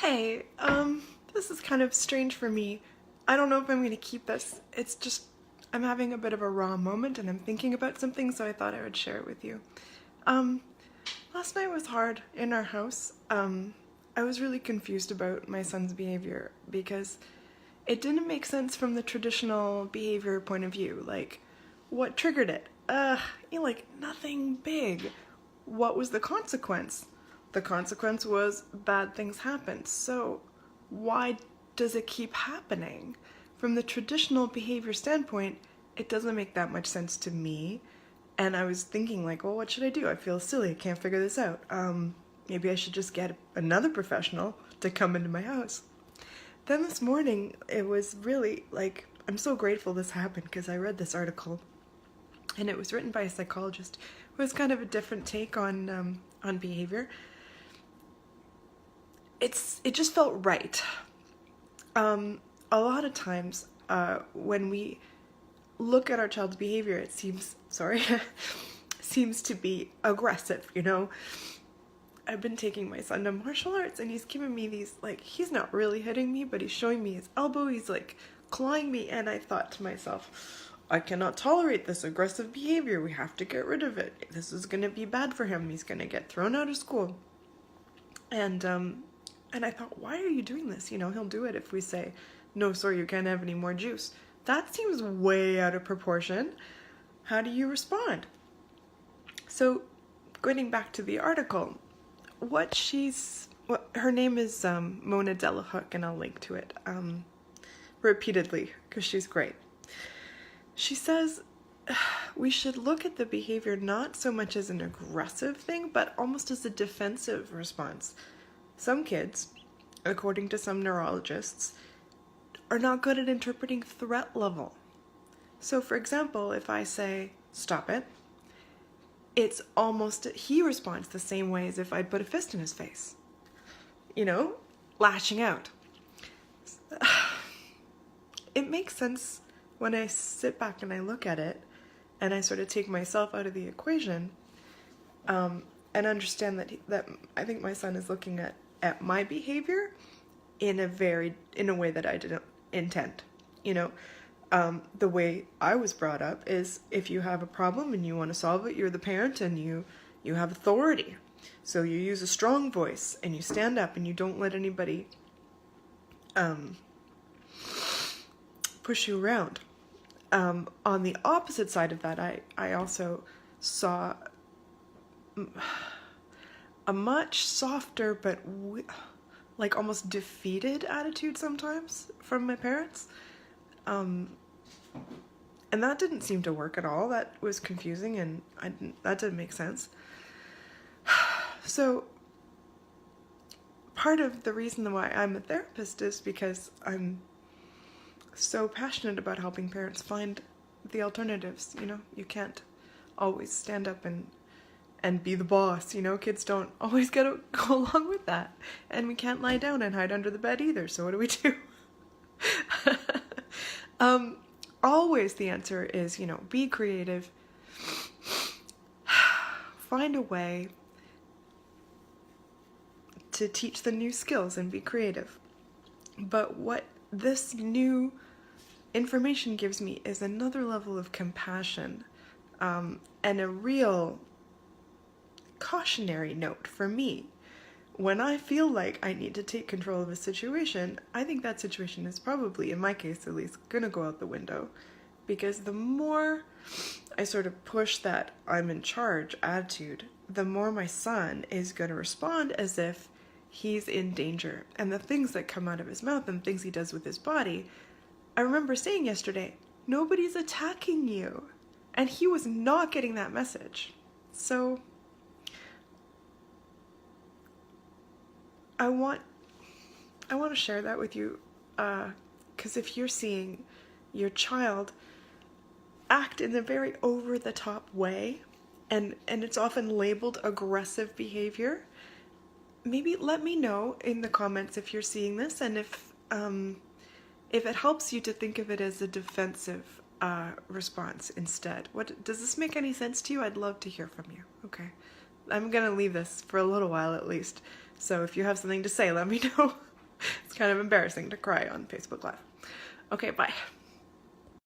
Hey, this is kind of strange for me. I don't know if I'm going to keep this. It's just, I'm having a bit of a raw moment and I'm thinking about something, so I thought I would share it with you. Um, Last night was hard in our house. I was really confused about my son's behavior because it didn't make sense from the traditional behavior point of view. Like, what triggered it? Nothing big. What was the consequence? The consequence was bad things happened. So why does it keep happening? From the traditional behavior standpoint, it doesn't make that much sense to me. And I was thinking like, well, what should I do? I feel silly. I can't figure this out. Maybe I should just get another professional to come into my house. Then this morning, it was really like, I'm so grateful this happened because I read this article and it was written by a psychologist who has kind of a different take on behavior. It just felt right. A lot of times when we look at our child's behavior, it seems seems to be aggressive, you know. I've been taking my son to martial arts and he's giving me these, like, he's not really hitting me, but he's showing me his elbow, he's like clawing me, and I thought to myself, I cannot tolerate this aggressive behavior. We have to get rid of it. This is going to be bad for him. He's going to get thrown out of school. And I thought, why are you doing this? You know, he'll do it if we say, no, sorry, you can't have any more juice. That seems way out of proportion. How do you respond? So, going back to the article, her name is Mona Delahook, and I'll link to it repeatedly because she's great. She says we should look at the behavior not so much as an aggressive thing, but almost as a defensive response. Some kids, according to some neurologists, are not good at interpreting threat level. So for example, if I say, stop it, it's almost, he responds the same way as if I'd put a fist in his face. You know, lashing out. It makes sense when I sit back and I look at it and I sort of take myself out of the equation and understand that I think my son is looking at my behavior in a way that I didn't intend. You know, the way I was brought up is if you have a problem and you want to solve it, you're the parent and you have authority. So you use a strong voice and you stand up and you don't let anybody push you around. On the opposite side of that, I also saw a much softer but like almost defeated attitude sometimes from my parents. And that didn't seem to work at all. That was confusing and that didn't make sense. So part of the reason why I'm a therapist is because I'm so passionate about helping parents find the alternatives. You know, you can't always stand up and be the boss, you know. Kids don't always go along with that. And we can't lie down and hide under the bed either, so what do we do? Always the answer is, you know, be creative, find a way to teach the new skills and be creative. But what this new information gives me is another level of compassion and a real cautionary note for me. When I feel like I need to take control of a situation, I think that situation is probably, in my case at least, gonna go out the window. Because the more I sort of push that I'm in charge attitude, the more my son is gonna respond as if he's in danger. And the things that come out of his mouth and things he does with his body, I remember saying yesterday, nobody's attacking you. And he was not getting that message. So I want to share that with you, because if you're seeing your child act in a very over-the-top way, and it's often labeled aggressive behavior, maybe let me know in the comments if you're seeing this, and if it helps you to think of it as a defensive response instead. Does this make any sense to you? I'd love to hear from you. Okay, I'm gonna leave this for a little while at least. So if you have something to say, let me know. kind of embarrassing to cry on Facebook Live. Okay, bye.